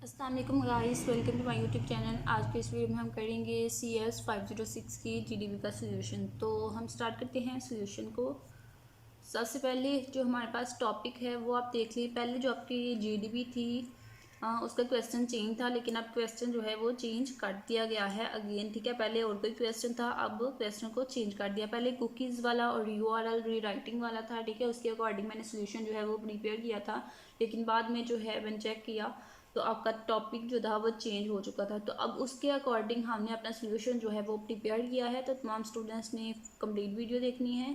अस्सलाम वालेकुम guys, welcome to my YouTube channel. आज के इस वीडियो में हम करेंगे CS 506 की जीडीपी का सोल्यूशन। तो हम स्टार्ट करते हैं सोल्यूशन को। सबसे पहले जो हमारे पास टॉपिक है वो आप देख लीजिए। पहले जो आपकी जीडीपी थी उसका क्वेश्चन चेंज था, लेकिन अब क्वेश्चन जो है वो चेंज कर दिया गया है अगेन। ठीक है, पहले और कोई क्वेश्चन था, अब क्वेश्चन को चेंज कर दिया। पहले कुकीज़ वाला और URL रीराइटिंग वाला था। ठीक है, उसके अकॉर्डिंग मैंने सोल्यूशन जो है वो प्रिपेयर किया था, लेकिन बाद में जो है मैंने चेक किया तो आपका टॉपिक जो था वो चेंज हो चुका था। तो अब उसके अकॉर्डिंग हमने अपना सोल्यूशन जो है वो प्रिपेयर किया है। तो तमाम स्टूडेंट्स ने कंप्लीट वीडियो देखनी है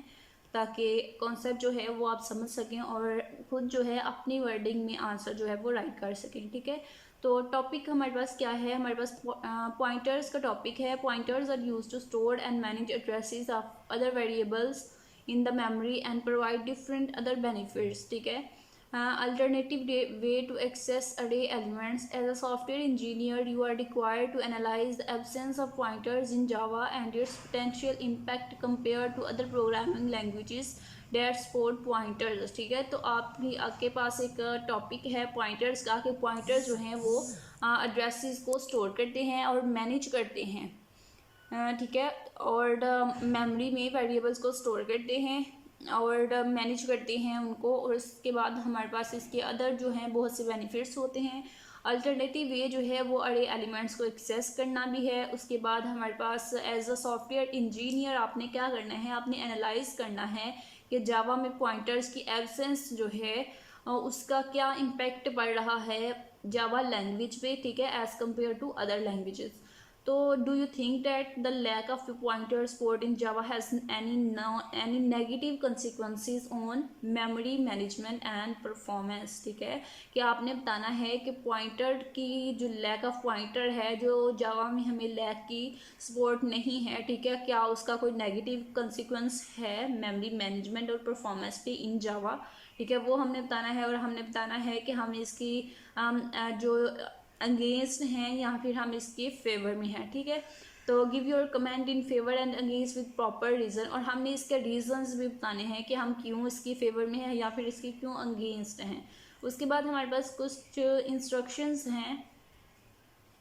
ताकि कॉन्सेप्ट जो है वो आप समझ सकें और खुद जो है अपनी वर्डिंग में आंसर जो है वो राइट कर सकें। ठीक है, तो टॉपिक हमारे पास क्या है? हमारे पास पॉइंटर्स का टॉपिक है। Pointers are use to store and manage addresses of other variables in the memory and provide different other benefits. ठीक है, alternative way to access array elements. As a software engineer, you are required to analyze the absence of pointers in Java and its potential impact compared to other programming languages that support pointers. ठीक है, तो आपके पास एक topic है pointers का कि pointers जो हैं वो एड्रेसेस को स्टोर करते हैं और मैनेज करते हैं। ठीक है, और मेमोरी में वेरिएबल्स को स्टोर करते हैं और मैनेज करते हैं उनको, और इसके बाद हमारे पास इसके अदर जो हैं बहुत से बेनिफिट्स होते हैं। अल्टरनेटिव वे जो है वो अरे एलिमेंट्स को एक्सेस करना भी है। उसके बाद हमारे पास एज अ सॉफ्टवेयर इंजीनियर आपने क्या करना है, आपने एनालाइज करना है कि जावा में पॉइंटर्स की एब्सेंस जो है उसका क्या इम्पेक्ट पड़ रहा है जावा लैंग्वेज पे। ठीक है, as compare to other languages. तो do you think that the lack of pointer support in Java has any negative consequences on memory management and performance? ठीक है, कि आपने बताना है कि पॉइंटर की जो लैक ऑफ पॉइंटर है जो जावा में हमें लैक की सपोर्ट नहीं है, ठीक है, क्या उसका कोई नेगेटिव कंसिक्वेंस है मेमोरी मैनेजमेंट और परफॉर्मेंस पे इन जावा? ठीक है, वो हमने बताना है। और हमने बताना है कि हम इसकी जो अगेंस्ट हैं या फिर हम इसके फेवर में हैं। ठीक है, तो give your comment in favour and against with proper reason, और हमने इसके रीजंस भी बताने हैं कि हम क्यों इसके फेवर में हैं या फिर इसके क्यों अगेंस्ट हैं। उसके बाद हमारे पास कुछ इंस्ट्रक्शंस हैं,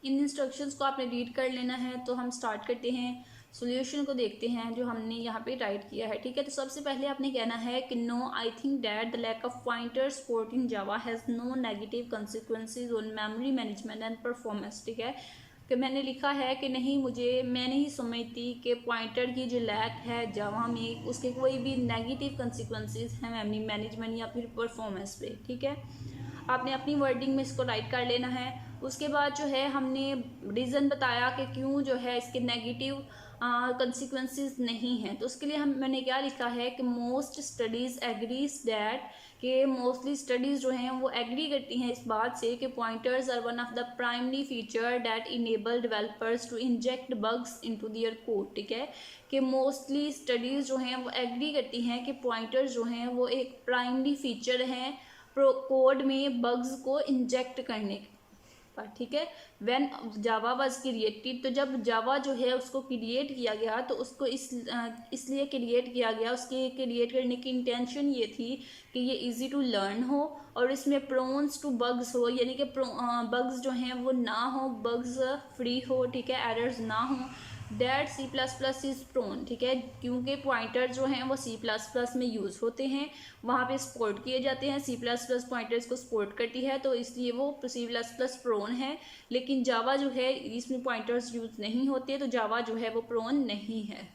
इन इंस्ट्रक्शंस को आपने रीड कर लेना है। तो हम स्टार्ट करते हैं, सॉल्यूशन को देखते हैं जो हमने यहाँ पे राइट किया है। ठीक है, तो सबसे पहले आपने कहना है कि no, I think that the lack of pointer support in Java has no negative consequences on memory management and performance. ठीक है, कि मैंने लिखा है कि नहीं, मैं नहीं समझती कि पॉइंटर की जो लैक है जावा में उसके कोई भी नेगेटिव कंसिक्वेंसेज हैं मेमोरी मैनेजमेंट या फिर परफॉर्मेंस पे। ठीक है, आपने अपनी वर्डिंग में इसको राइट कर लेना है। उसके बाद जो है हमने रीज़न बताया कि क्यों जो है इसके नेगेटिव कंसिक्वेंसेस नहीं हैं। तो उसके लिए मैंने क्या लिखा है कि मोस्ट स्टडीज़ एग्रीज दैट, कि मोस्टली स्टडीज़ जो हैं वो एग्री करती हैं इस बात से कि pointers are one of the primary feature that enable developers to inject bugs into their code. ठीक है, कि मोस्टली स्टडीज़ जो हैं वो एग्री करती हैं कि पॉइंटर्स जो हैं वो एक प्राइमरी फीचर हैं कोड में बग्स को इंजेक्ट करने पर। ठीक है, व्हेन जावा वाज क्रिएटेड, तो जब जावा जो है उसको क्रिएट किया गया तो उसको इसलिए क्रिएट किया गया, उसके क्रिएट करने की इंटेंशन ये थी कि ये इजी टू लर्न हो और इसमें प्रोन्स टू बग्स हो, यानी कि बग्स जो हैं वो ना हो, बग्स फ्री हो। ठीक है, एरर्स ना हो। That C++ is prone. ठीक है, क्योंकि पॉइंटर जो हैं वो C++ में यूज़ होते हैं, वहाँ पे सपोर्ट किए जाते हैं। C++ पॉइंटर्स को सपोर्ट करती है, तो इसलिए वो C++ प्रोन है। लेकिन जावा जो है इसमें पॉइंटर्स यूज़ नहीं होते, तो जावा जो है वो प्रोन नहीं है।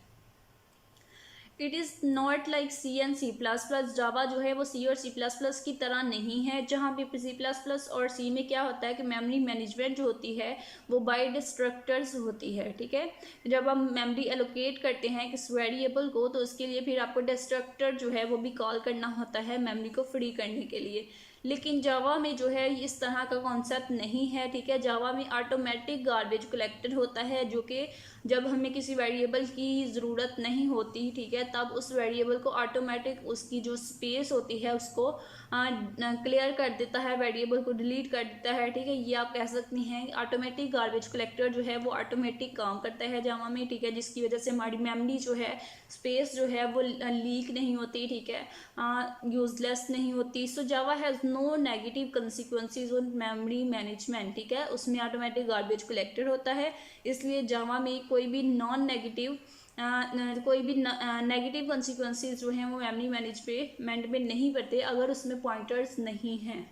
It is not like C and C++। जावा जो है वो C और C++ की तरह नहीं है, जहाँ पे C++ और C में क्या होता है कि मेमोरी मैनेजमेंट जो होती है वो बाय डिस्ट्रक्टर्स होती है। ठीक है, जब हम मेमोरी एलोकेट करते हैं किस वेरिएबल को, तो उसके लिए फिर आपको डिस्ट्रक्टर जो है वो भी कॉल करना होता है मेमोरी को फ्री करने के लिए। लेकिन जावा में जो है इस तरह का कॉन्सेप्ट नहीं है। ठीक है, जावा में ऑटोमेटिक गार्बेज कलेक्टेड होता है, जो कि जब हमें किसी वेरिएबल की ज़रूरत नहीं होती, ठीक है, तब उस वेरिएबल को ऑटोमेटिक उसकी जो स्पेस होती है उसको क्लियर कर देता है, वेरिएबल को डिलीट कर देता है। ठीक है, ये आप कह सकती हैं ऑटोमेटिक गार्बेज कलेक्टर जो है वो ऑटोमेटिक काम करता है जावा में। ठीक है, जिसकी वजह से हमारी मेमोरी जो है, स्पेस जो है वो लीक नहीं होती। ठीक है, यूजलेस नहीं होती। So Java has no negative consequences on memory management, ठीक है, उसमें ऑटोमेटिक गार्बेज कलेक्टेड होता है, इसलिए जावा में कोई भी नॉन नेगेटिव कोई भी नेगेटिव कंसिक्वेंसेज जो हैं वो मेमोरी मैनेजमेंट में नहीं पड़ते अगर उसमें पॉइंटर्स नहीं हैं।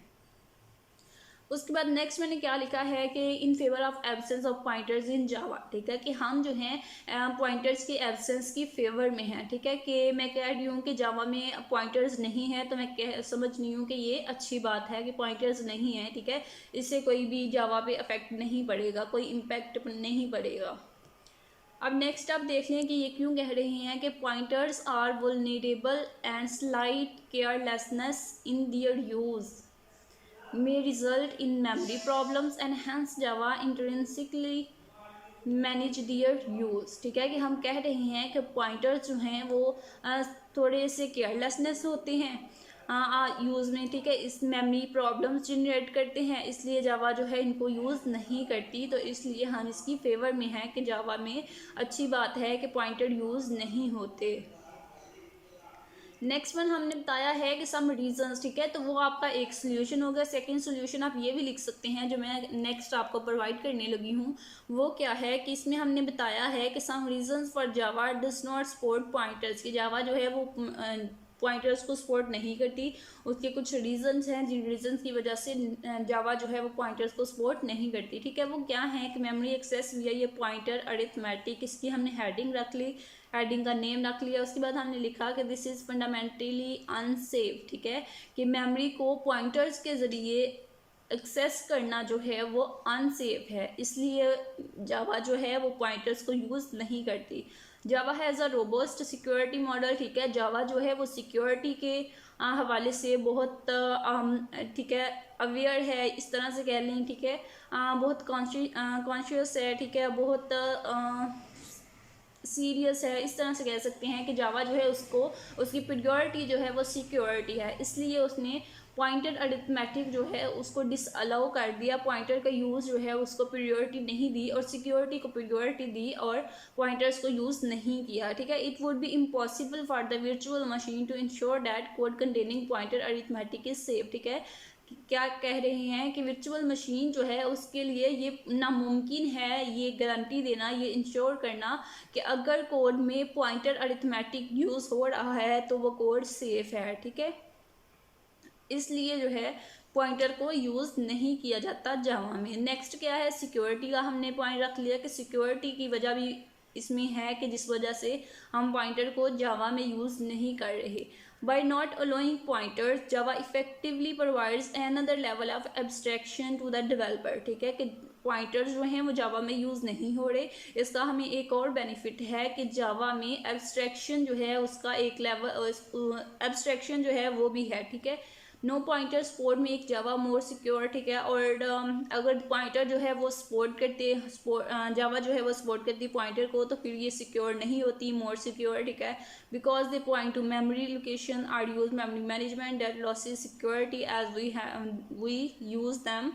उसके बाद नेक्स्ट मैंने क्या लिखा है कि in favour of absence of pointers in Java, ठीक है, कि हम जो हैं पॉइंटर्स की एब्सेंस की फेवर में हैं, ठीक है, कि मैं कह रही हूँ कि जावा में पॉइंटर्स नहीं है, तो मैं समझ नहीं हूँ कि ये अच्छी बात है कि पॉइंटर्स नहीं है, ठीक है, इससे कोई भी जावा पे अफेक्ट नहीं पड़ेगा, कोई इम्पैक्ट नहीं पड़ेगा। अब नेक्स्ट आप देख लें कि ये क्यों कह रहे हैं कि pointers are vulnerable and slight carelessness in their use may result in memory problems and hence Java intrinsically manage their use, ठीक है, कि हम कह रहे हैं कि पॉइंटर्स जो हैं वो थोड़े से केयरलेसनेस होते हैं यूज़ में, ठीक है, इस मेमोरी प्रॉब्लम्स जनरेट करते हैं, इसलिए जावा जो है इनको यूज़ नहीं करती, तो इसलिए हम इसकी फेवर में हैं कि जावा में अच्छी बात है कि पॉइंटर यूज़ नहीं होते। नेक्स्ट वन हमने बताया है कि सम रीजंस, ठीक है, तो वो आपका एक सोल्यूशन होगा। सेकंड सोल्यूशन आप ये भी लिख सकते हैं जो मैं नेक्स्ट आपको प्रोवाइड करने लगी हूँ, वो क्या है कि इसमें हमने बताया है कि some reasons for Java does not support pointers, की जावा जो है वो पॉइंटर्स को सपोर्ट नहीं करती, उसके कुछ रीजंस हैं जिन रीजंस की वजह से जावा जो है वो पॉइंटर्स को सपोर्ट नहीं करती, ठीक है, वो क्या है कि मेमोरी एक्सेस विया ये पॉइंटर अरिथमेटिक, इसकी हमने हेडिंग रख ली, हेडिंग का नेम रख लिया, उसके बाद हमने लिखा कि दिस इज़ फंडामेंटली अनसेफ, ठीक है, कि मेमोरी को पॉइंटर्स के ज़रिए एक्सेस करना जो है वो अनसेफ है, इसलिए जावा जो है वो पॉइंटर्स को यूज़ नहीं करती। Java has a robust security model, ठीक है, जावा जो है वो सिक्योरिटी के हवाले से बहुत ठीक है अवेयर है, इस तरह से कह लें, ठीक है, बहुत कॉन्शियस है, ठीक है, बहुत सीरियस है, इस तरह से कह सकते हैं कि जावा जो है उसको उसकी प्रायोरिटी जो है वो सिक्योरिटी है, इसलिए उसने पॉइंटर अरिथमेटिक जो है उसको डिसअलाउ कर दिया, पॉइंटर का यूज़ जो है उसको प्रायोरिटी नहीं दी और सिक्योरिटी को प्रायोरिटी दी और पॉइंटर्स को यूज़ नहीं किया, ठीक है। It would be impossible for the virtual machine to ensure that code containing pointer arithmetic is safe, ठीक है, क्या कह रहे हैं कि वर्चुअल मशीन जो है उसके लिए ये नामुमकिन है ये गारंटी देना, ये इंश्योर करना कि अगर कोड में पॉइंटर अरिथमेटिक यूज़ हो रहा है तो वो कोड सेफ है, ठीक है, इसलिए जो है पॉइंटर को यूज़ नहीं किया जाता जावा में। नेक्स्ट क्या है, सिक्योरिटी का हमने पॉइंट रख लिया कि सिक्योरिटी की वजह भी इसमें है कि जिस वजह से हम पॉइंटर को जावा में यूज़ नहीं कर रहे। By not allowing pointers Java effectively provides another level of abstraction to the developer, ठीक है, कि पॉइंटर्स जो हैं वो जावा में यूज़ नहीं हो रहे, इसका हमें एक और बेनिफिट है कि जावा में एब्स्ट्रैक्शन जो है उसका एक लेवल एब्स्ट्रैक्शन जो है वो भी है, ठीक है। नो पॉइंटर सपोर्ट में एक जावा मोर सिक्योर, ठीक है, और अगर पॉइंटर जो है वो सपोर्ट करते जावा जो है वो सपोर्ट करती पॉइंटर को तो फिर ये सिक्योर नहीं होती, मोर सिक्योर, ठीक है, because they point to memory location are use memory management that loses security as we use them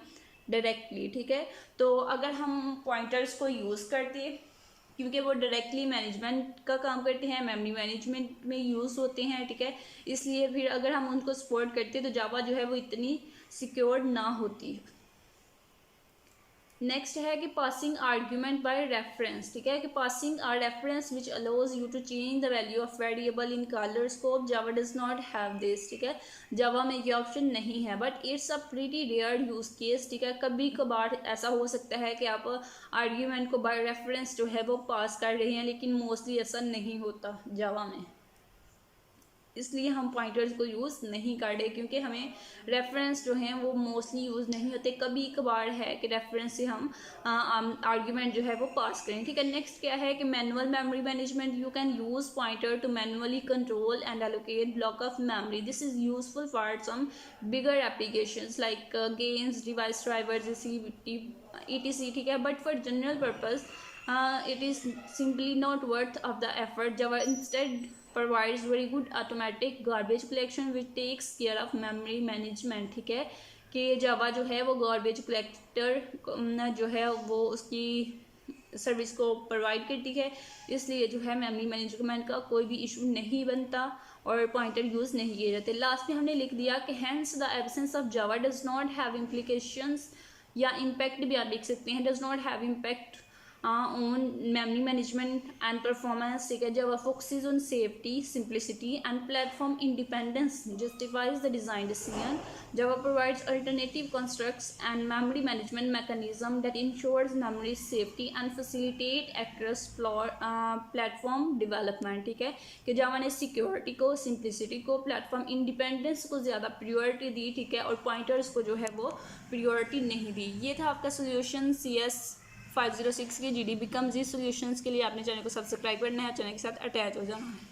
directly, ठीक है। तो अगर हम पॉइंटर्स को यूज़ करते क्योंकि वो डायरेक्टली मैनेजमेंट का काम करते हैं, मेमोरी मैनेजमेंट में यूज़ होते हैं, ठीक है, इसलिए फिर अगर हम उनको सपोर्ट करते तो जावा जो है वो इतनी सिक्योर ना होती। नेक्स्ट है कि पासिंग आर्ग्यूमेंट बाय रेफरेंस, ठीक है, कि passing are reference which allows you to change the value of variable in caller scope, Java does not have this, ठीक है, जावा में ये ऑप्शन नहीं है, but it's a pretty rare use case, ठीक है, कभी कभार ऐसा हो सकता है कि आप आर्ग्यूमेंट को बाय रेफरेंस जो है वो पास कर रहे हैं, लेकिन मोस्टली ऐसा नहीं होता जावा में, इसलिए हम पॉइंटर्स को यूज़ नहीं कर रहे क्योंकि हमें रेफरेंस जो हैं वो मोस्टली यूज़ नहीं होते, कभी कभार है कि रेफरेंस से हम आर्ग्यूमेंट जो है वो पास करें, ठीक है। नेक्स्ट क्या है कि manual memory management, you can use pointer to manually control and allocate block of memory, this is useful for some bigger applications like games, device drivers, etc, ठीक है, but for general purpose it is simply not worth of the effort. Java instead provides very good automatic garbage collection which takes care of memory management, ठीक है, कि जावा जो है वो garbage collector जो है वो उसकी सर्विस को प्रोवाइड करती है, इसलिए जो है मेमोरी मैनेजमेंट का कोई भी इशू नहीं बनता और पॉइंटर यूज़ नहीं किए जाते। लास्ट में हमने लिख दिया कि hence the absence of Java does not have implications, या इम्पैक्ट भी आप लिख सकते हैं, does not have impact on memory management and performance. ठीक है, Java focuses on safety, simplicity and platform independence, justifies the design decision. Java provides alternative constructs and memory management mechanism that ensures memory safety and facilitate cross platform development. ठीक है, कि जावा ने security को, simplicity को, platform independence को ज़्यादा priority दी। ठीक है, और पॉइंटर्स को जो है वो प्रियोरिटी नहीं दी। ये था आपका सोल्यूशन CS 506 के GDB कम जी सॉल्यूशंस के लिए। आपने चैनल को सब्सक्राइब करना है, चैनल के साथ अटैच हो जाना है।